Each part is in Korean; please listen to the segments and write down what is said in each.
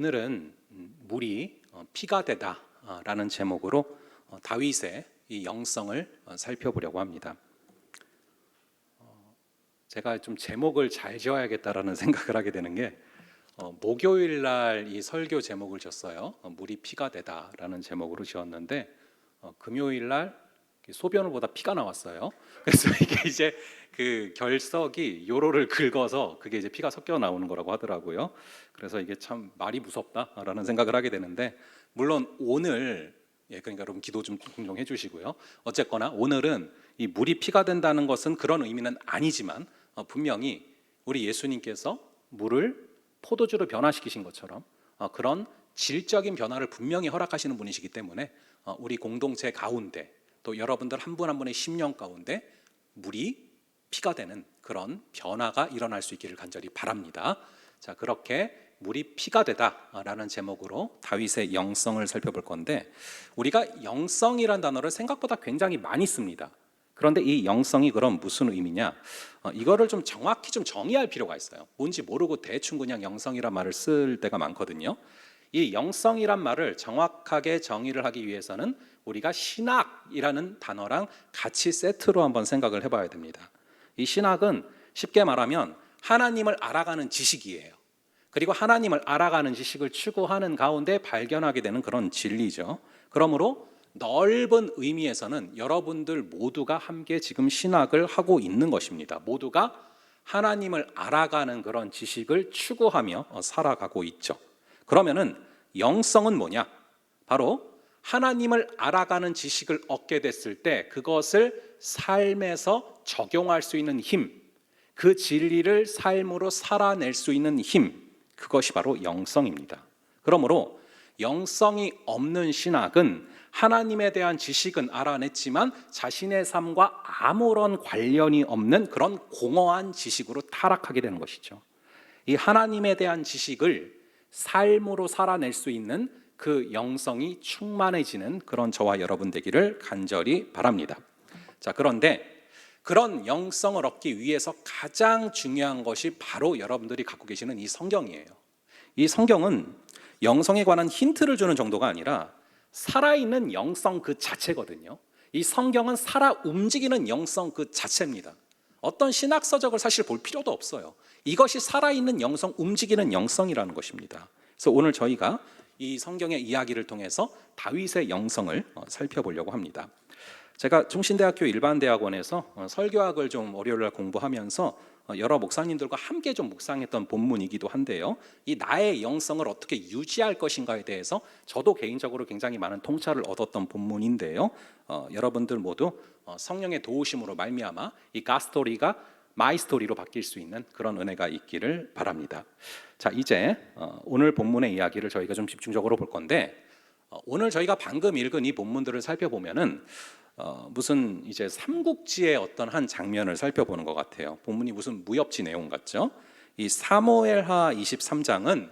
오늘은 물이 피가 되다라는 제목으로 다윗의 이 영성을 살펴보려고 합니다. 제가 좀 제목을 잘 지어야겠다라는 생각을 하게 되는 게 목요일 날 이 설교 제목을 졌어요. 물이 피가 되다라는 제목으로 지었는데 금요일 날 소변을 보다 피가 나왔어요. 그래서 이게 이제 그 결석이 요로를 긁어서 그게 이제 피가 섞여 나오는 거라고 하더라고요. 그래서 이게 참 말이 무섭다라는 생각을 하게 되는데, 물론 오늘 그러니까 여러분 기도 좀 공정해 주시고요. 어쨌거나 오늘은 이 물이 피가 된다는 것은 그런 의미는 아니지만 분명히 우리 예수님께서 물을 포도주로 변화시키신 것처럼 그런 질적인 변화를 분명히 허락하시는 분이시기 때문에 우리 공동체 가운데 또 여러분들 한 분 한 분의 심령 가운데 물이 피가 되는 그런 변화가 일어날 수 있기를 간절히 바랍니다. 자, 그렇게 물이 피가 되다라는 제목으로 다윗의 영성을 살펴볼 건데, 우리가 영성이란 단어를 생각보다 굉장히 많이 씁니다. 그런데 이 영성이 그럼 무슨 의미냐? 이거를 좀 정확히 좀 정의할 필요가 있어요. 뭔지 모르고 대충 그냥 영성이란 말을 쓸 때가 많거든요. 이 영성이란 말을 정확하게 정의를 하기 위해서는 우리가 신학이라는 단어랑 같이 세트로 한번 생각을 해봐야 됩니다. 이 신학은 쉽게 말하면 하나님을 알아가는 지식이에요. 그리고 하나님을 알아가는 지식을 추구하는 가운데 발견하게 되는 그런 진리죠. 그러므로 넓은 의미에서는 여러분들 모두가 함께 지금 신학을 하고 있는 것입니다. 모두가 하나님을 알아가는 그런 지식을 추구하며 살아가고 있죠. 그러면은 영성은 뭐냐? 바로 하나님을 알아가는 지식을 얻게 됐을 때 그것을 삶에서 적용할 수 있는 힘, 그 진리를 삶으로 살아낼 수 있는 힘, 그것이 바로 영성입니다. 그러므로 영성이 없는 신학은 하나님에 대한 지식은 알아냈지만 자신의 삶과 아무런 관련이 없는 그런 공허한 지식으로 타락하게 되는 것이죠. 이 하나님에 대한 지식을 삶으로 살아낼 수 있는 그 영성이 충만해지는 그런 저와 여러분 되기를 간절히 바랍니다. 자, 그런데 그런 영성을 얻기 위해서 가장 중요한 것이 바로 여러분들이 갖고 계시는 이 성경이에요. 이 성경은 영성에 관한 힌트를 주는 정도가 아니라 살아있는 영성 그 자체거든요. 이 성경은 살아 움직이는 영성 그 자체입니다. 어떤 신학 서적을 사실 볼 필요도 없어요. 이것이 살아있는 영성, 움직이는 영성이라는 것입니다. 그래서 오늘 저희가 이 성경의 이야기를 통해서 다윗의 영성을 살펴보려고 합니다. 제가 충신대학교 일반대학원에서 설교학을 좀 월요일날 공부하면서 여러 목사님들과 함께 좀 묵상했던 본문이기도 한데요. 이 나의 영성을 어떻게 유지할 것인가에 대해서 저도 개인적으로 굉장히 많은 통찰을 얻었던 본문인데요. 여러분들 모두 성령의 도우심으로 말미암아 이 갓스토리가 마이 스토리로 바뀔 수 있는 그런 은혜가 있기를 바랍니다. 자, 이제 오늘 본문의 이야기를 저희가 좀 집중적으로 볼 건데, 오늘 저희가 방금 읽은 이 본문들을 살펴보면은 무슨 이제 삼국지의 어떤 한 장면을 살펴보는 것 같아요. 본문이 무슨 무협지 내용 같죠? 이 사무엘하 23장은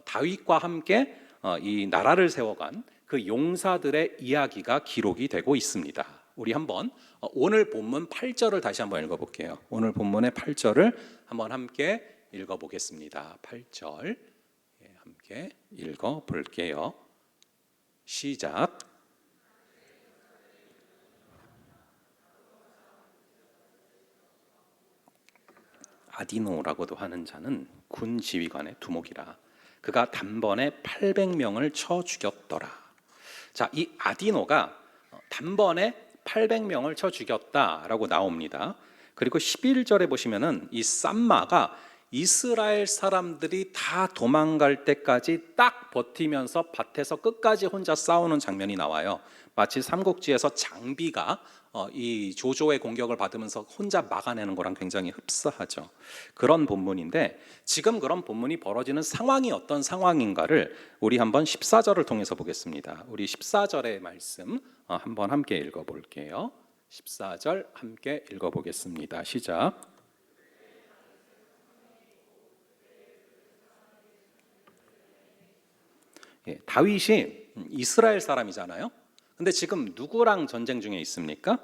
다윗과 함께 이 나라를 세워간 그 용사들의 이야기가 기록이 되고 있습니다. 우리 한번 오늘 본문 8절을 다시 한번 읽어볼게요. 오늘 본문의 8절을 한번 함께 읽어보겠습니다. 8절 함께 읽어볼게요. 시작. 아디노라고도 하는 자는 군 지휘관의 두목이라. 그가 단번에 800명을 쳐 죽였더라. 자, 이 아디노가 단번에 800명을 쳐 죽였다라고 나옵니다. 그리고 11절에 보시면은 이 쌈마가 이스라엘 사람들이 다 도망갈 때까지 딱 버티면서 밭에서 끝까지 혼자 싸우는 장면이 나와요. 마치 삼국지에서 장비가 이 조조의 공격을 받으면서 혼자 막아내는 거랑 굉장히 흡사하죠. 그런 본문인데, 지금 그런 본문이 벌어지는 상황이 어떤 상황인가를 우리 한번 14절을 통해서 보겠습니다. 우리 14절의 말씀 한번 함께 읽어볼게요. 14절 함께 읽어보겠습니다. 시작. 다윗이 이스라엘 사람이잖아요. 근데 지금 누구랑 전쟁 중에 있습니까?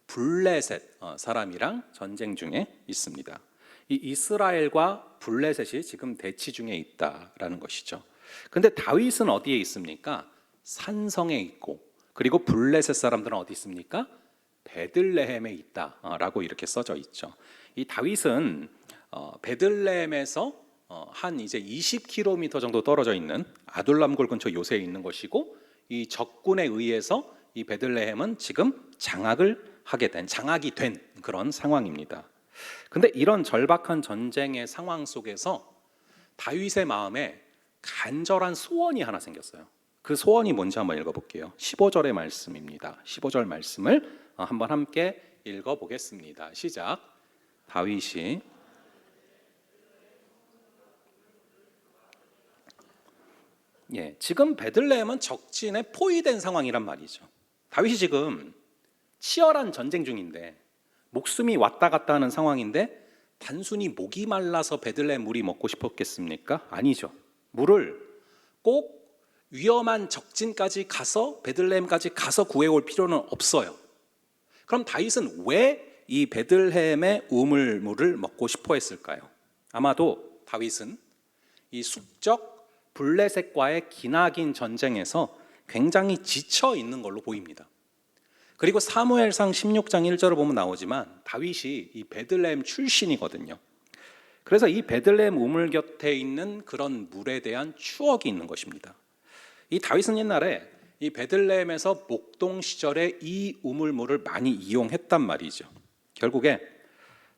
블레셋 사람이랑 전쟁 중에 있습니다. 이 이스라엘과 블레셋이 지금 대치 중에 있다라는 것이죠. 근데 다윗은 어디에 있습니까? 산성에 있고, 그리고 블레셋 사람들은 어디 있습니까? 베들레헴에 있다라고 이렇게 써져 있죠. 이 다윗은 베들레헴에서 한 이제 20km 정도 떨어져 있는 아둘람골 근처 요새에 있는 것이고, 이 적군에 의해서 이 베들레헴은 지금 장악이 된 그런 상황입니다. 근데 이런 절박한 전쟁의 상황 속에서 다윗의 마음에 간절한 소원이 하나 생겼어요. 그 소원이 뭔지 한번 읽어볼게요. 15절의 말씀입니다. 15절 말씀을 한번 함께 읽어보겠습니다. 시작. 다윗이 지금 베들레헴은 적진에 포위된 상황이란 말이죠. 다윗이 지금 치열한 전쟁 중인데, 목숨이 왔다 갔다 하는 상황인데, 단순히 목이 말라서 베들레헴 물이 먹고 싶었겠습니까? 아니죠. 물을 꼭 위험한 적진까지 가서 베들레헴까지 가서 구해올 필요는 없어요. 그럼 다윗은 왜 이 베들레헴의 우물물을 먹고 싶어 했을까요? 아마도 다윗은 이 숙적 블레셋과의 기나긴 전쟁에서 굉장히 지쳐 있는 걸로 보입니다. 그리고 사무엘상 16장 1절을 보면 나오지만 다윗이 이 베들레헴 출신이거든요. 그래서 이 베들레헴 우물 곁에 있는 그런 물에 대한 추억이 있는 것입니다. 이 다윗은 옛날에 이 베들레헴에서 목동 시절에 이 우물물을 많이 이용했단 말이죠. 결국에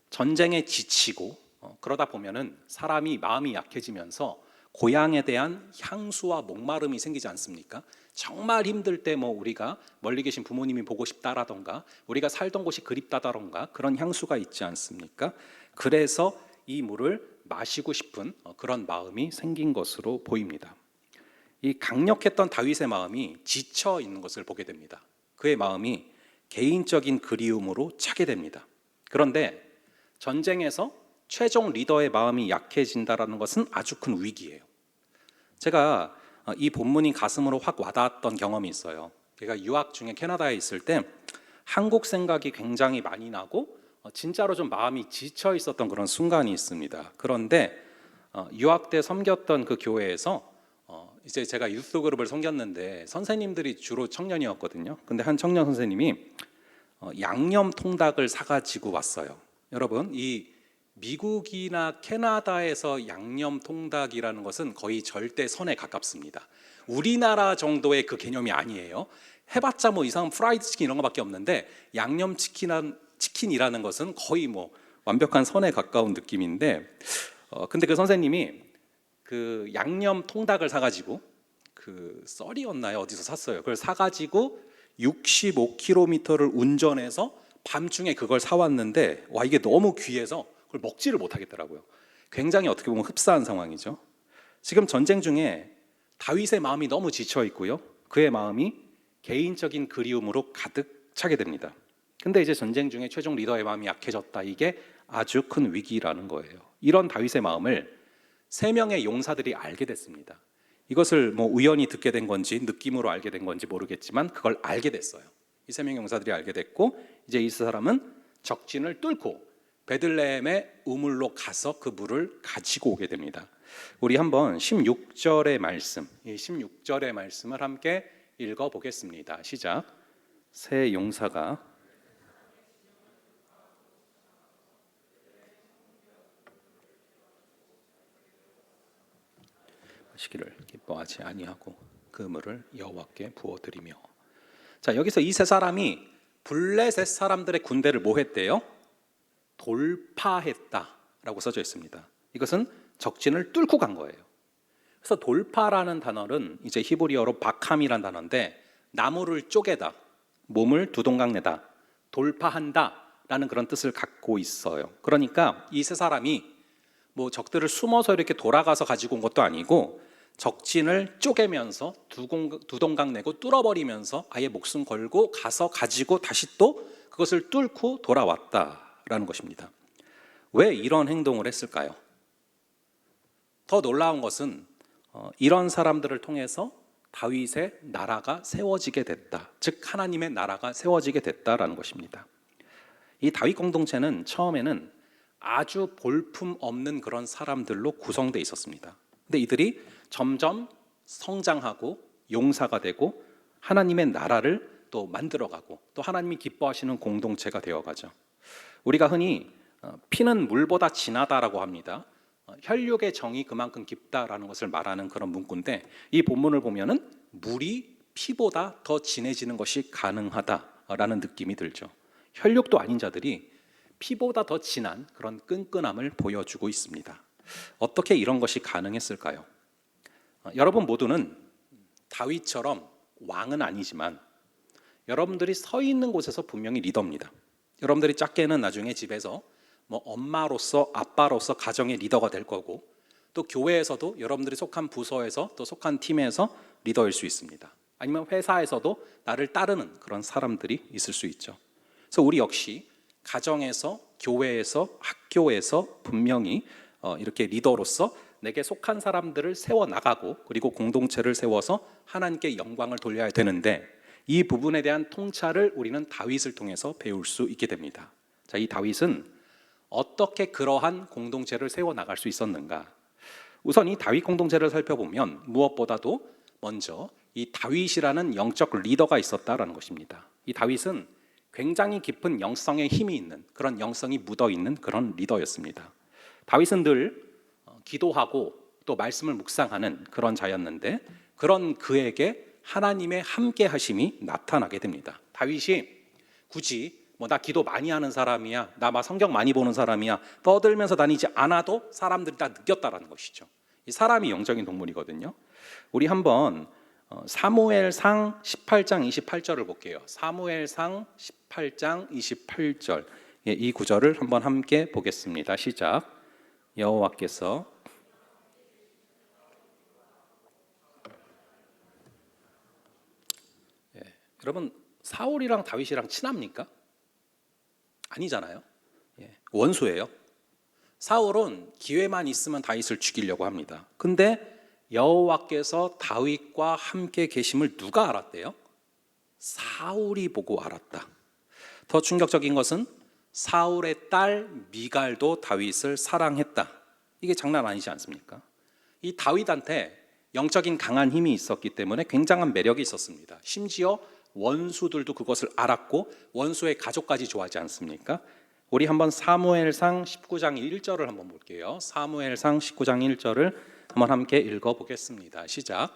전쟁에 지치고 그러다 보면은 사람이 마음이 약해지면서 고향에 대한 향수와 목마름이 생기지 않습니까? 정말 힘들 때 우리가 멀리 계신 부모님이 보고 싶다라던가 우리가 살던 곳이 그립다라던가 그런 향수가 있지 않습니까? 그래서 이 물을 마시고 싶은 그런 마음이 생긴 것으로 보입니다. 이 강력했던 다윗의 마음이 지쳐 있는 것을 보게 됩니다. 그의 마음이 개인적인 그리움으로 차게 됩니다. 그런데 전쟁에서 최종 리더의 마음이 약해진다는 것은 아주 큰 위기예요. 제가 이 본문이 가슴으로 확 와닿았던 경험이 있어요. 제가 유학 중에 캐나다에 있을 때 한국 생각이 굉장히 많이 나고 진짜로 좀 마음이 지쳐 있었던 그런 순간이 있습니다. 그런데 유학 때 섬겼던 그 교회에서 이제 제가 유스 그룹을 섬겼는데 선생님들이 주로 청년이었거든요. 근데 한 청년 선생님이 양념 통닭을 사가지고 왔어요. 여러분, 이 미국이나 캐나다에서 양념 통닭이라는 것은 거의 절대 선에 가깝습니다. 우리나라 정도의 그 개념이 아니에요. 해봤자 이상한 프라이드 치킨 이런 거밖에 없는데 양념 치킨이라는 것은 거의 완벽한 선에 가까운 느낌인데, 근데 그 선생님이 그 양념 통닭을 사가지고 그 썰이었나요? 어디서 샀어요. 그걸 사가지고 65km를 운전해서 밤중에 그걸 사왔는데 이게 너무 귀해서 그걸 먹지를 못하겠더라고요. 굉장히 어떻게 보면 흡사한 상황이죠. 지금 전쟁 중에 다윗의 마음이 너무 지쳐 있고요. 그의 마음이 개인적인 그리움으로 가득 차게 됩니다. 근데 이제 전쟁 중에 최종 리더의 마음이 약해졌다. 이게 아주 큰 위기라는 거예요. 이런 다윗의 마음을 3명의 용사들이 알게 됐습니다. 이것을 우연히 듣게 된 건지 느낌으로 알게 된 건지 모르겠지만 그걸 알게 됐어요. 이 3명의 용사들이 알게 됐고, 이제 이 사람은 적진을 뚫고 베들레헴의 우물로 가서 그 물을 가지고 오게 됩니다. 우리 한번 16절의 말씀, 이 16절의 말씀을 함께 읽어보겠습니다. 시작. 세 용사가 마시기를 기뻐하지 아니하고 그 물을 여호와께 부어드리며. 자, 여기서 이 세 사람이 블레셋 사람들의 군대를 뭐 했대요? 돌파했다라고 써져 있습니다. 이것은 적진을 뚫고 간 거예요. 그래서 돌파라는 단어는 이제 히브리어로 바캄이라는 단어인데, 나무를 쪼개다, 몸을 두 동강 내다, 돌파한다라는 그런 뜻을 갖고 있어요. 그러니까 이 세 사람이 적들을 숨어서 이렇게 돌아가서 가지고 온 것도 아니고 적진을 쪼개면서 두 동강 내고 뚫어버리면서 아예 목숨 걸고 가서 가지고 다시 또 그것을 뚫고 돌아왔다라는 것입니다. 왜 이런 행동을 했을까요? 더 놀라운 것은 이런 사람들을 통해서 다윗의 나라가 세워지게 됐다. 즉 하나님의 나라가 세워지게 됐다라는 것입니다. 이 다윗 공동체는 처음에는 아주 볼품 없는 그런 사람들로 구성되어 있었습니다. 근데 이들이 점점 성장하고 용사가 되고 하나님의 나라를 또 만들어가고 또 하나님이 기뻐하시는 공동체가 되어가죠. 우리가 흔히 피는 물보다 진하다라고 합니다. 혈육의 정이 그만큼 깊다라는 것을 말하는 그런 문구인데, 이 본문을 보면은 물이 피보다 더 진해지는 것이 가능하다라는 느낌이 들죠. 혈육도 아닌 자들이 피보다 더 진한 그런 끈끈함을 보여주고 있습니다. 어떻게 이런 것이 가능했을까요? 여러분 모두는 다윗처럼 왕은 아니지만 여러분들이 서 있는 곳에서 분명히 리더입니다. 여러분들이 작게는 나중에 집에서 엄마로서 아빠로서 가정의 리더가 될 거고, 또 교회에서도 여러분들이 속한 부서에서 또 속한 팀에서 리더일 수 있습니다. 아니면 회사에서도 나를 따르는 그런 사람들이 있을 수 있죠. 그래서 우리 역시 가정에서, 교회에서, 학교에서 분명히 이렇게 리더로서 내게 속한 사람들을 세워나가고, 그리고 공동체를 세워서 하나님께 영광을 돌려야 되는데, 이 부분에 대한 통찰을 우리는 다윗을 통해서 배울 수 있게 됩니다. 자, 이 다윗은 어떻게 그러한 공동체를 세워나갈 수 있었는가? 우선 이 다윗 공동체를 살펴보면 무엇보다도 먼저 이 다윗이라는 영적 리더가 있었다라는 것입니다. 이 다윗은 굉장히 깊은 영성의 힘이 있는, 그런 영성이 묻어있는 그런 리더였습니다. 다윗은 늘 기도하고 또 말씀을 묵상하는 그런 자였는데, 그런 그에게 하나님의 함께 하심이 나타나게 됩니다. 다윗이 굳이 나 기도 많이 하는 사람이야, 나 막 성경 많이 보는 사람이야, 떠들면서 다니지 않아도 사람들이 다 느꼈다라는 것이죠. 이 사람이 영적인 동물이거든요. 우리 한번 사무엘상 18장 28절을 볼게요. 사무엘상 18장 28절, 이 구절을 한번 함께 보겠습니다. 시작. 여호와께서 여러분, 사울이랑 다윗이랑 친합니까? 아니잖아요. 원수예요. 사울은 기회만 있으면 다윗을 죽이려고 합니다. 근데 여호와께서 다윗과 함께 계심을 누가 알았대요? 사울이 보고 알았다. 더 충격적인 것은 사울의 딸 미갈도 다윗을 사랑했다. 이게 장난 아니지 않습니까? 이 다윗한테 영적인 강한 힘이 있었기 때문에 굉장한 매력이 있었습니다. 심지어 원수들도 그것을 알았고 원수의 가족까지 좋아하지 않습니까? 우리 한번 사무엘상 19장 1절을 한번 볼게요. 사무엘상 19장 1절을 한번 함께 읽어보겠습니다. 시작.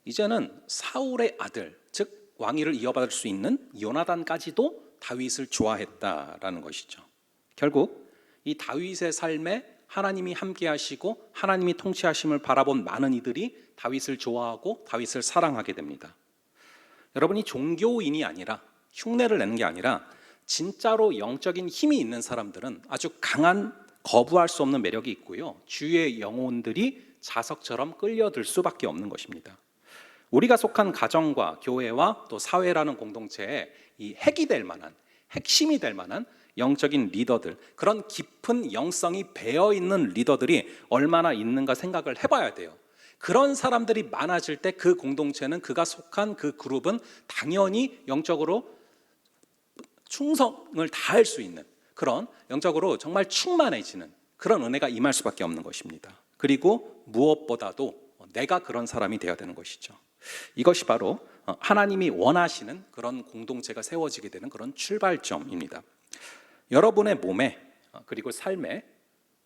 이제는 사울의 아들, 즉 왕위를 이어받을 수 있는 요나단까지도 다윗을 좋아했다라는 것이죠. 결국 이 다윗의 삶에 하나님이 함께 하시고 하나님이 통치하심을 바라본 많은 이들이 다윗을 좋아하고 다윗을 사랑하게 됩니다. 여러분이 종교인이 아니라, 흉내를 내는 게 아니라 진짜로 영적인 힘이 있는 사람들은 아주 강한, 거부할 수 없는 매력이 있고요, 주위의 영혼들이 자석처럼 끌려들 수밖에 없는 것입니다. 우리가 속한 가정과 교회와 또 사회라는 공동체에 이 핵이 될 만한, 핵심이 될 만한 영적인 리더들, 그런 깊은 영성이 배어있는 리더들이 얼마나 있는가 생각을 해봐야 돼요. 그런 사람들이 많아질 때 그 공동체는, 그가 속한 그 그룹은 당연히 영적으로 충성을 다할 수 있는, 그런 영적으로 정말 충만해지는 그런 은혜가 임할 수밖에 없는 것입니다. 그리고 무엇보다도 내가 그런 사람이 되어야 되는 것이죠. 이것이 바로 하나님이 원하시는 그런 공동체가 세워지게 되는 그런 출발점입니다. 여러분의 몸에 그리고 삶에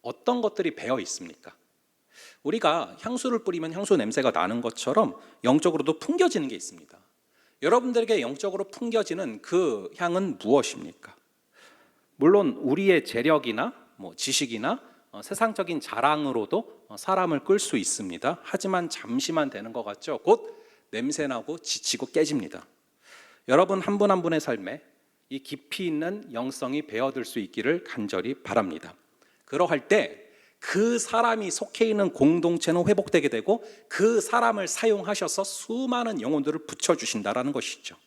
어떤 것들이 배어 있습니까? 우리가 향수를 뿌리면 향수 냄새가 나는 것처럼 영적으로도 풍겨지는 게 있습니다. 여러분들에게 영적으로 풍겨지는 그 향은 무엇입니까? 물론 우리의 재력이나 지식이나 세상적인 자랑으로도 사람을 끌 수 있습니다. 하지만 잠시만 되는 것 같죠? 곧 냄새나고 지치고 깨집니다. 여러분 한 분 한 분의 삶에 이 깊이 있는 영성이 배어들 수 있기를 간절히 바랍니다. 그러할 때 그 사람이 속해 있는 공동체는 회복되게 되고 그 사람을 사용하셔서 수많은 영혼들을 붙여주신다라는 것이죠.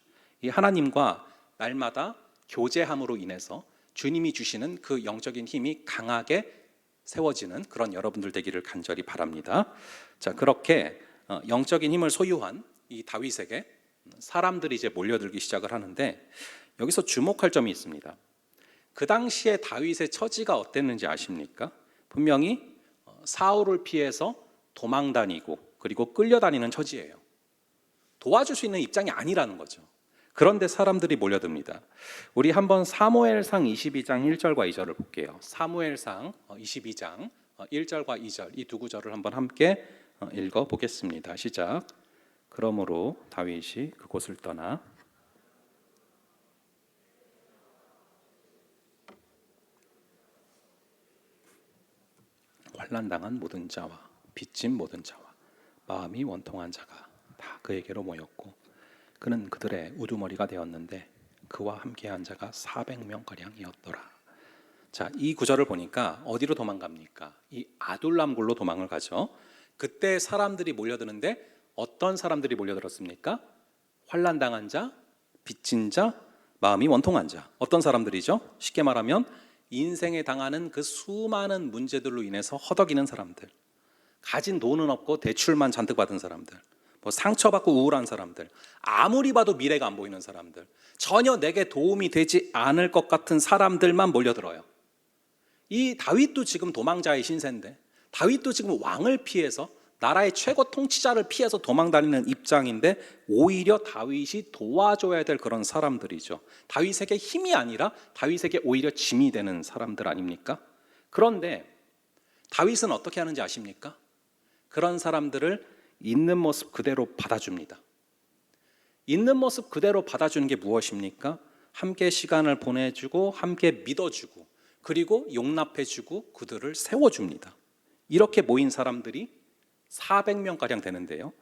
이 하나님과 날마다 교제함으로 인해서 주님이 주시는 그 영적인 힘이 강하게 세워지는 그런 여러분들 되기를 간절히 바랍니다. 자, 그렇게 영적인 힘을 소유한 이 다윗에게 사람들이 이제 몰려들기 시작을 하는데, 여기서 주목할 점이 있습니다. 그 당시에 다윗의 처지가 어땠는지 아십니까? 분명히 사울을 피해서 도망다니고 그리고 끌려다니는 처지예요. 도와줄 수 있는 입장이 아니라는 거죠. 그런데 사람들이 몰려듭니다. 우리 한번 사무엘상 22장 1절과 2절을 볼게요. 사무엘상 22장 1절과 2절 이 두 구절을 한번 함께 읽어보겠습니다. 시작. 그러므로 다윗이 그곳을 떠나 환난당한 모든 자와 빚진 모든 자와 마음이 원통한 자가 다 그에게로 모였고 그는 그들의 우두머리가 되었는데 그와 함께한 자가 400명가량이었더라. 자, 이 구절을 보니까 어디로 도망갑니까? 이 아둘람굴로 도망을 가죠. 그때 사람들이 몰려드는데 어떤 사람들이 몰려들었습니까? 환난당한 자, 빚진 자, 마음이 원통한 자. 어떤 사람들이죠? 쉽게 말하면 인생에 당하는 그 수많은 문제들로 인해서 허덕이는 사람들, 가진 돈은 없고 대출만 잔뜩 받은 사람들, 뭐 상처받고 우울한 사람들, 아무리 봐도 미래가 안 보이는 사람들, 전혀 내게 도움이 되지 않을 것 같은 사람들만 몰려들어요. 이 다윗도 지금 도망자의 신세인데, 다윗도 지금 왕을 피해서 나라의 최고 통치자를 피해서 도망다니는 입장인데 오히려 다윗이 도와줘야 될 그런 사람들이죠. 다윗에게 힘이 아니라 다윗에게 오히려 짐이 되는 사람들 아닙니까? 그런데 다윗은 어떻게 하는지 아십니까? 그런 사람들을 있는 모습 그대로 받아줍니다. 있는 모습 그대로 받아주는 게 무엇입니까? 함께 시간을 보내주고 함께 믿어주고 그리고 용납해주고 그들을 세워줍니다. 이렇게 모인 사람들이 400명가량 되는데요,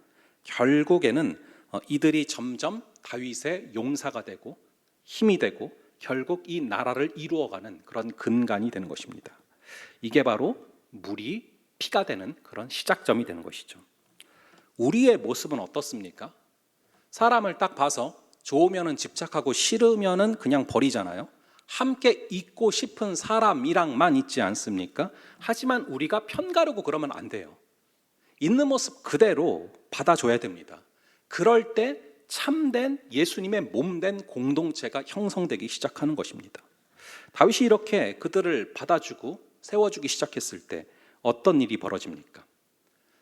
결국에는 이들이 점점 다윗의 용사가 되고 힘이 되고 결국 이 나라를 이루어가는 그런 근간이 되는 것입니다. 이게 바로 물이 피가 되는 그런 시작점이 되는 것이죠. 우리의 모습은 어떻습니까? 사람을 딱 봐서 좋으면은 집착하고 싫으면은 그냥 버리잖아요. 함께 있고 싶은 사람이랑만 있지 않습니까? 하지만 우리가 편가르고 그러면 안 돼요. 있는 모습 그대로 받아줘야 됩니다. 그럴 때 참된 예수님의 몸된 공동체가 형성되기 시작하는 것입니다. 다윗이 이렇게 그들을 받아주고 세워주기 시작했을 때 어떤 일이 벌어집니까?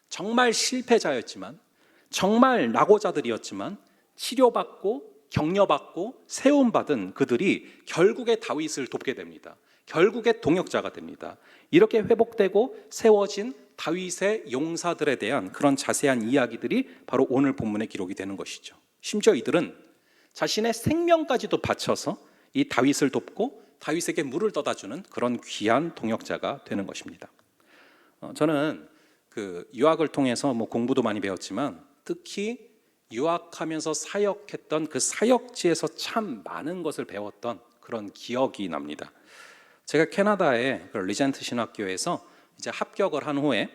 정말 실패자였지만, 정말 낙오자들이었지만 치료받고 격려받고 세움받은 그들이 결국에 다윗을 돕게 됩니다. 결국에 동역자가 됩니다. 이렇게 회복되고 세워진 다윗의 용사들에 대한 그런 자세한 이야기들이 바로 오늘 본문에 기록이 되는 것이죠. 심지어 이들은 자신의 생명까지도 바쳐서 이 다윗을 돕고 다윗에게 물을 떠다주는 그런 귀한 동역자가 되는 것입니다. 저는 그 유학을 통해서 뭐 공부도 많이 배웠지만 특히 유학하면서 사역했던 그 사역지에서 참 많은 것을 배웠던 그런 기억이 납니다. 제가 캐나다의 그 리젠트 신학교에서 이제 합격을 한 후에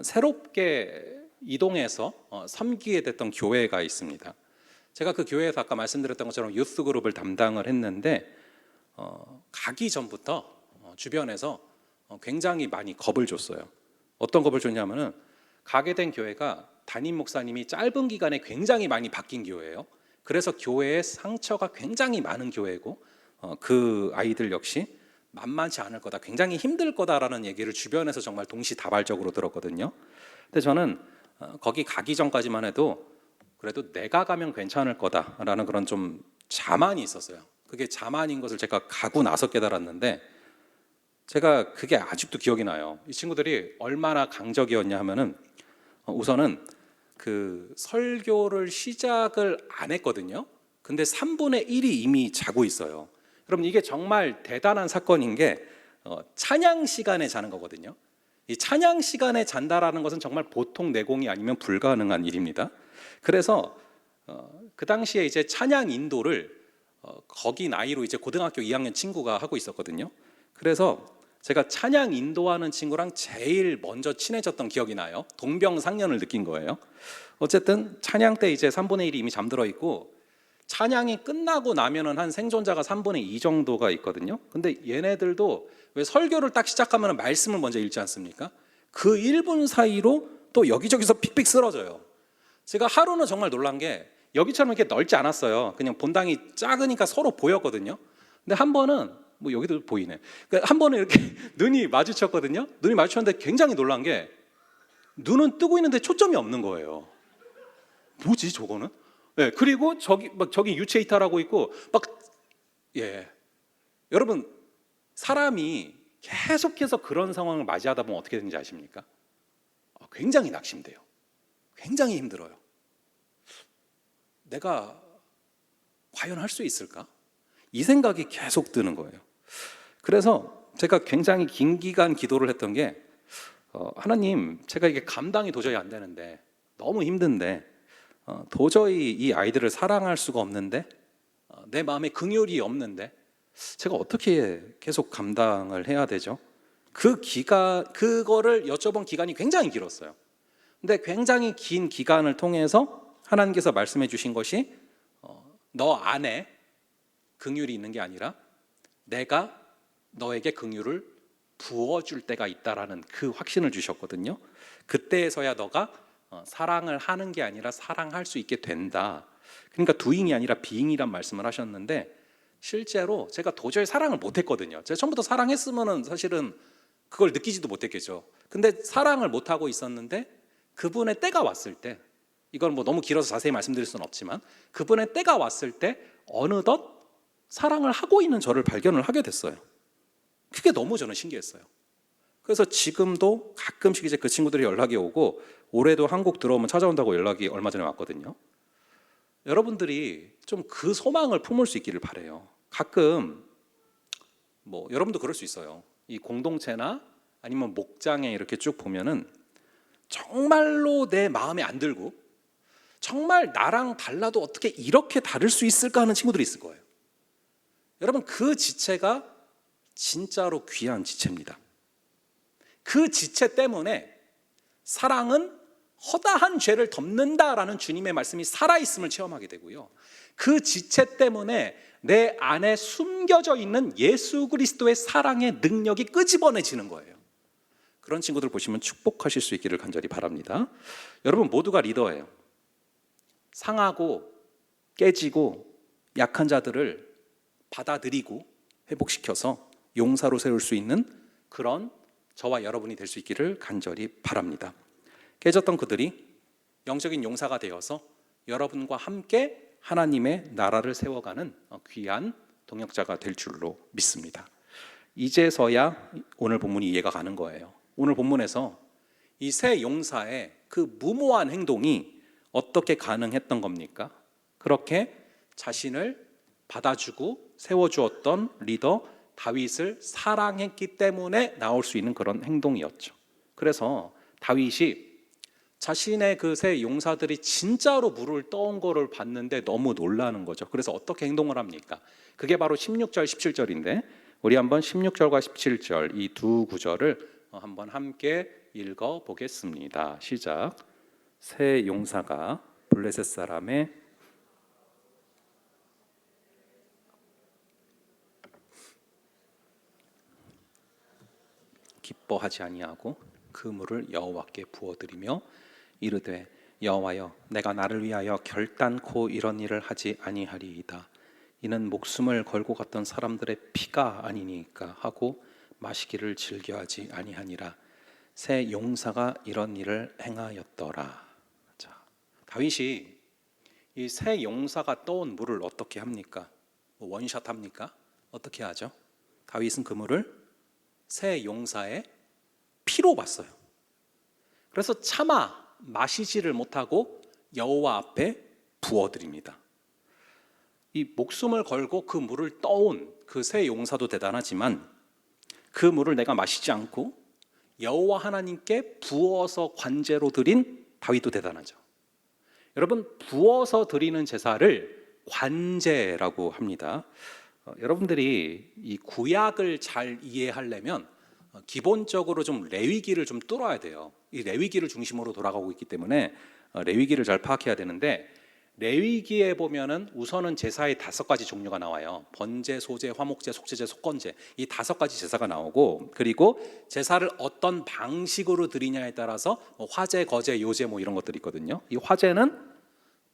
새롭게 이동해서 섬기게 됐던 교회가 있습니다. 제가 그 교회에서 아까 말씀드렸던 것처럼 유스 그룹을 담당을 했는데 가기 전부터 주변에서 굉장히 많이 겁을 줬어요. 어떤 겁을 줬냐면은 가게 된 교회가 담임 목사님이 짧은 기간에 굉장히 많이 바뀐 교회예요. 그래서 교회에 상처가 굉장히 많은 교회고 그 아이들 역시 만만치 않을 거다, 굉장히 힘들 거다라는 얘기를 주변에서 정말 동시다발적으로 들었거든요. 근데 저는 거기 가기 전까지만 해도 그래도 내가 가면 괜찮을 거다라는 그런 좀 자만이 있었어요. 그게 자만인 것을 제가 가고 나서 깨달았는데 제가 그게 아직도 기억이 나요. 이 친구들이 얼마나 강적이었냐 하면은 우선은 그 설교를 시작을 안 했거든요. 근데 3분의 1이 이미 자고 있어요. 여러분 이게 정말 대단한 사건인 게 찬양 시간에 자는 거거든요. 이 찬양 시간에 잔다라는 것은 정말 보통 내공이 아니면 불가능한 일입니다. 그래서 그 당시에 이제 찬양 인도를 거기 나이로 이제 고등학교 2학년 친구가 하고 있었거든요. 그래서 제가 찬양 인도하는 친구랑 제일 먼저 친해졌던 기억이 나요. 동병상련을 느낀 거예요. 어쨌든 찬양 때 이제 3분의 1이 이미 잠들어 있고 찬양이 끝나고 나면은 한 생존자가 3분의 2 정도가 있거든요. 근데 얘네들도 왜 설교를 딱 시작하면 말씀을 먼저 읽지 않습니까? 그 1분 사이로 또 여기저기서 픽픽 쓰러져요. 제가 하루는 정말 놀란 게 여기처럼 이렇게 넓지 않았어요. 그냥 본당이 작으니까 서로 보였거든요. 근데 한 번은 뭐 여기도 보이네. 그러니까 한 번에 이렇게 눈이 마주쳤거든요. 눈이 마주쳤는데 굉장히 놀란 게 눈은 뜨고 있는데 초점이 없는 거예요. 뭐지 저거는? 네, 그리고 저기 유체 이탈하고 있고 막 예. 여러분 사람이 계속해서 그런 상황을 맞이하다 보면 어떻게 되는지 아십니까? 굉장히 낙심돼요. 굉장히 힘들어요. 내가 과연 할 수 있을까? 이 생각이 계속 드는 거예요. 그래서 제가 굉장히 긴 기간 기도를 했던 게 하나님, 제가 이게 감당이 도저히 안 되는데 너무 힘든데 도저히 이 아이들을 사랑할 수가 없는데 내 마음에 긍휼이 없는데 제가 어떻게 계속 감당을 해야 되죠? 그거를 여쭤본 기간이 굉장히 길었어요. 근데 굉장히 긴 기간을 통해서 하나님께서 말씀해 주신 것이 너 안에 긍휼이 있는 게 아니라 내가 너에게 긍휼을 부어줄 때가 있다라는 그 확신을 주셨거든요. 그때에서야 너가 사랑을 하는 게 아니라 사랑할 수 있게 된다. 그러니까 doing이 아니라 being이란 말씀을 하셨는데 실제로 제가 도저히 사랑을 못했거든요. 제가 처음부터 사랑했으면은 사실은 그걸 느끼지도 못했겠죠. 근데 사랑을 못하고 있었는데 그분의 때가 왔을 때, 이건 뭐 너무 길어서 자세히 말씀드릴 수는 없지만 그분의 때가 왔을 때 어느덧 사랑을 하고 있는 저를 발견을 하게 됐어요. 그게 너무 저는 신기했어요. 그래서 지금도 가끔씩 이제 그 친구들이 연락이 오고 올해도 한국 들어오면 찾아온다고 연락이 얼마 전에 왔거든요. 여러분들이 좀 그 소망을 품을 수 있기를 바라요. 가끔 뭐 여러분도 그럴 수 있어요. 이 공동체나 아니면 목장에 이렇게 쭉 보면은 정말로 내 마음에 안 들고 정말 나랑 달라도 어떻게 이렇게 다를 수 있을까 하는 친구들이 있을 거예요. 여러분 그 지체가 진짜로 귀한 지체입니다. 그 지체 때문에 사랑은 허다한 죄를 덮는다라는 주님의 말씀이 살아있음을 체험하게 되고요. 그 지체 때문에 내 안에 숨겨져 있는 예수 그리스도의 사랑의 능력이 끄집어내지는 거예요. 그런 친구들 보시면 축복하실 수 있기를 간절히 바랍니다. 여러분 모두가 리더예요. 상하고 깨지고 약한 자들을 받아들이고 회복시켜서 용사로 세울 수 있는 그런 저와 여러분이 될 수 있기를 간절히 바랍니다. 깨졌던 그들이 영적인 용사가 되어서 여러분과 함께 하나님의 나라를 세워가는 귀한 동역자가 될 줄로 믿습니다. 이제서야 오늘 본문이 이해가 가는 거예요. 오늘 본문에서 이 세 용사의 그 무모한 행동이 어떻게 가능했던 겁니까? 그렇게 자신을 받아주고 세워주었던 리더 다윗을 사랑했기 때문에 나올 수 있는 그런 행동이었죠. 그래서 다윗이 자신의 그 세 용사들이 진짜로 물을 떠온 거를 봤는데 너무 놀라는 거죠. 그래서 어떻게 행동을 합니까? 그게 바로 16절, 17절인데 우리 한번 16절과 17절 이 두 구절을 한번 함께 읽어보겠습니다. 시작. 세 용사가 블레셋 사람의 기뻐하지 아니하고 그 물을 여호와께 부어드리며 이르되 여호와여 내가 나를 위하여 결단코 이런 일을 하지 아니하리이다. 이는 목숨을 걸고 갔던 사람들의 피가 아니니까 하고 마시기를 즐겨하지 아니하니라. 새 용사가 이런 일을 행하였더라. 자, 다윗이 이 새 용사가 떠온 물을 어떻게 합니까? 원샷 합니까? 어떻게 하죠? 다윗은 그 물을 새 용사의 피로 봤어요. 그래서 차마 마시지를 못하고 여호와 앞에 부어드립니다. 이 목숨을 걸고 그 물을 떠온 그 새 용사도 대단하지만 그 물을 내가 마시지 않고 여호와 하나님께 부어서 관제로 드린 다윗도 대단하죠. 여러분 부어서 드리는 제사를 관제라고 합니다. 여러분들이 이 구약을 잘 이해하려면 기본적으로 좀 레위기를 좀 뚫어야 돼요. 이 레위기를 중심으로 돌아가고 있기 때문에 레위기를 잘 파악해야 되는데 레위기에 보면은 우선은 제사의 5가지 종류가 나와요. 번제, 소제, 화목제, 속죄제, 속건제 이 5가지 제사가 나오고 그리고 제사를 어떤 방식으로 드리냐에 따라서 화제, 거제, 요제 뭐 이런 것들이 있거든요. 이 화제는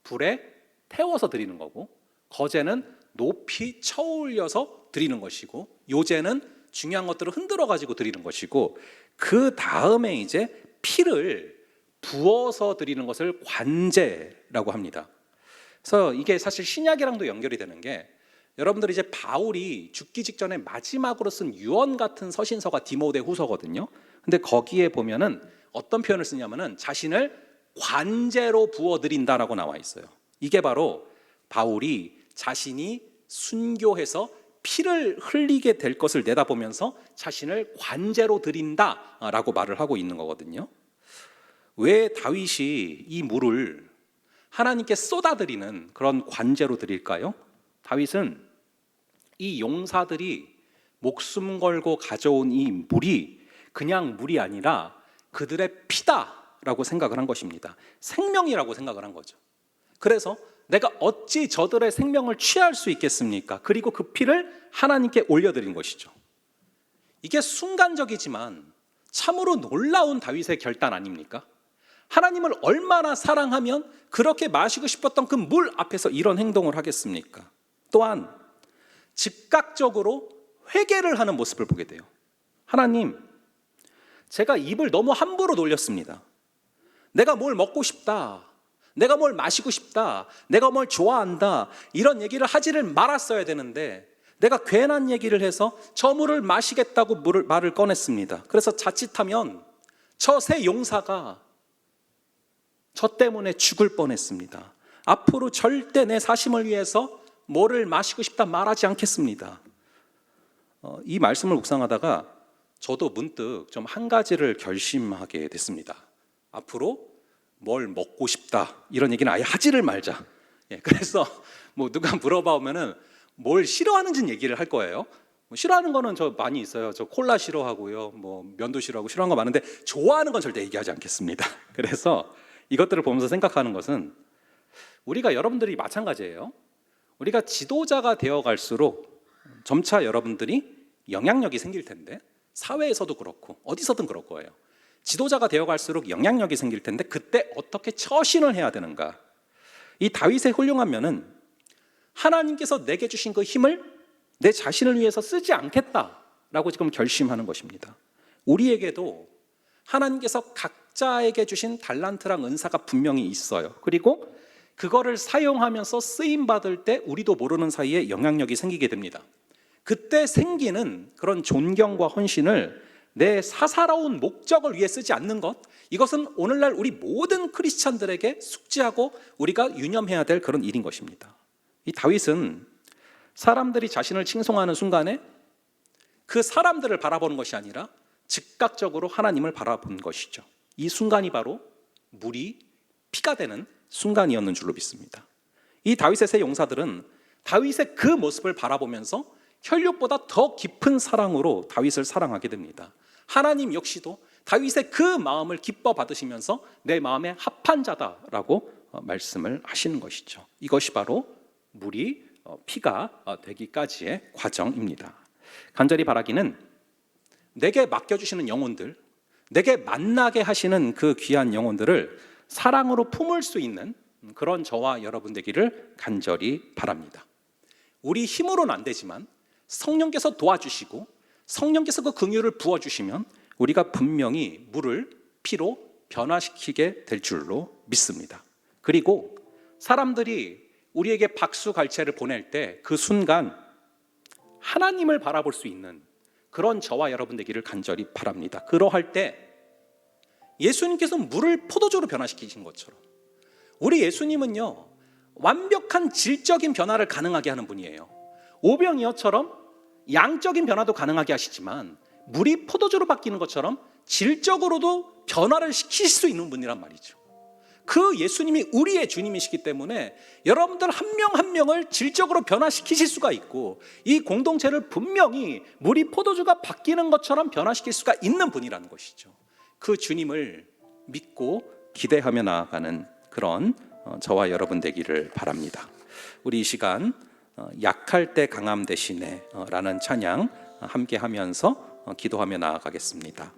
불에 태워서 드리는 거고 거제는 높이 쳐올려서 드리는 것이고, 요제는 중요한 것들을 흔들어 가지고 드리는 것이고, 그 다음에 이제 피를 부어서 드리는 것을 관제라고 합니다. 그래서 이게 사실 신약이랑도 연결이 되는 게, 여러분들이 이제 바울이 죽기 직전에 마지막으로 쓴 유언 같은 서신서가 디모데 후서거든요. 근데 거기에 보면은 어떤 표현을 쓰냐면은 자신을 관제로 부어드린다라고 나와 있어요. 이게 바로 바울이 자신이 순교해서 피를 흘리게 될 것을 내다보면서 자신을 관제로 드린다라고 말을 하고 있는 거거든요. 왜 다윗이 이 물을 하나님께 쏟아드리는 그런 관제로 드릴까요? 다윗은 이 용사들이 목숨 걸고 가져온 이 물이 그냥 물이 아니라 그들의 피다라고 생각을 한 것입니다. 생명이라고 생각을 한 거죠. 그래서 내가 어찌 저들의 생명을 취할 수 있겠습니까? 그리고 그 피를 하나님께 올려드린 것이죠. 이게 순간적이지만 참으로 놀라운 다윗의 결단 아닙니까? 하나님을 얼마나 사랑하면 그렇게 마시고 싶었던 그 물 앞에서 이런 행동을 하겠습니까? 또한 즉각적으로 회개를 하는 모습을 보게 돼요. 하나님, 제가 입을 너무 함부로 놀렸습니다. 내가 뭘 먹고 싶다, 내가 뭘 마시고 싶다, 내가 뭘 좋아한다, 이런 얘기를 하지를 말았어야 되는데 내가 괜한 얘기를 해서 저 물을 마시겠다고 말을 꺼냈습니다. 그래서 자칫하면 저 세 용사가 저 때문에 죽을 뻔했습니다. 앞으로 절대 내 사심을 위해서 뭐를 마시고 싶다 말하지 않겠습니다. 이 말씀을 묵상하다가 저도 문득 좀 한 가지를 결심하게 됐습니다. 앞으로 뭘 먹고 싶다 이런 얘기는 아예 하지를 말자. 그래서 뭐 누가 물어봐오면은 뭘 싫어하는지는 얘기를 할 거예요. 싫어하는 거는 저 많이 있어요. 저 콜라 싫어하고요, 뭐 면도 싫어하고 싫어하는 거 많은데 좋아하는 건 절대 얘기하지 않겠습니다. 그래서 이것들을 보면서 생각하는 것은, 우리가 여러분들이 마찬가지예요. 우리가 지도자가 되어 갈수록 점차 여러분들이 영향력이 생길 텐데, 사회에서도 그렇고 어디서든 그럴 거예요. 지도자가 되어 갈수록 영향력이 생길 텐데 그때 어떻게 처신을 해야 되는가? 이 다윗의 훌륭한 면은 하나님께서 내게 주신 그 힘을 내 자신을 위해서 쓰지 않겠다라고 지금 결심하는 것입니다. 우리에게도 하나님께서 각자에게 주신 달란트랑 은사가 분명히 있어요. 그리고 그거를 사용하면서 쓰임 받을 때 우리도 모르는 사이에 영향력이 생기게 됩니다. 그때 생기는 그런 존경과 헌신을 내 사사로운 목적을 위해 쓰지 않는 것, 이것은 오늘날 우리 모든 크리스찬들에게 숙지하고 우리가 유념해야 될 그런 일인 것입니다. 이 다윗은 사람들이 자신을 칭송하는 순간에 그 사람들을 바라보는 것이 아니라 즉각적으로 하나님을 바라본 것이죠. 이 순간이 바로 물이 피가 되는 순간이었는 줄로 믿습니다. 이 다윗의 세 용사들은 다윗의 그 모습을 바라보면서 혈육보다 더 깊은 사랑으로 다윗을 사랑하게 됩니다. 하나님 역시도 다윗의 그 마음을 기뻐 받으시면서 내 마음에 합한 자다라고 말씀을 하시는 것이죠. 이것이 바로 물이 피가 되기까지의 과정입니다. 간절히 바라기는 내게 맡겨주시는 영혼들, 내게 만나게 하시는 그 귀한 영혼들을 사랑으로 품을 수 있는 그런 저와 여러분 되기를 간절히 바랍니다. 우리 힘으로는 안 되지만 성령께서 도와주시고 성령께서 그 긍휼을 부어주시면 우리가 분명히 물을 피로 변화시키게 될 줄로 믿습니다. 그리고 사람들이 우리에게 박수갈채를 보낼 때 그 순간 하나님을 바라볼 수 있는 그런 저와 여러분 되기를 간절히 바랍니다. 그러할 때 예수님께서 물을 포도주로 변화시키신 것처럼 우리 예수님은요, 완벽한 질적인 변화를 가능하게 하는 분이에요. 오병이어처럼 양적인 변화도 가능하게 하시지만 물이 포도주로 바뀌는 것처럼 질적으로도 변화를 시킬 수 있는 분이란 말이죠. 그 예수님이 우리의 주님이시기 때문에 여러분들 한 명 한 명을 질적으로 변화시키실 수가 있고, 이 공동체를 분명히 물이 포도주가 바뀌는 것처럼 변화시킬 수가 있는 분이라는 것이죠. 그 주님을 믿고 기대하며 나아가는 그런 저와 여러분 되기를 바랍니다. 우리 이 시간 약할 때 강함 대신에 라는 찬양 함께 하면서 기도하며 나아가겠습니다.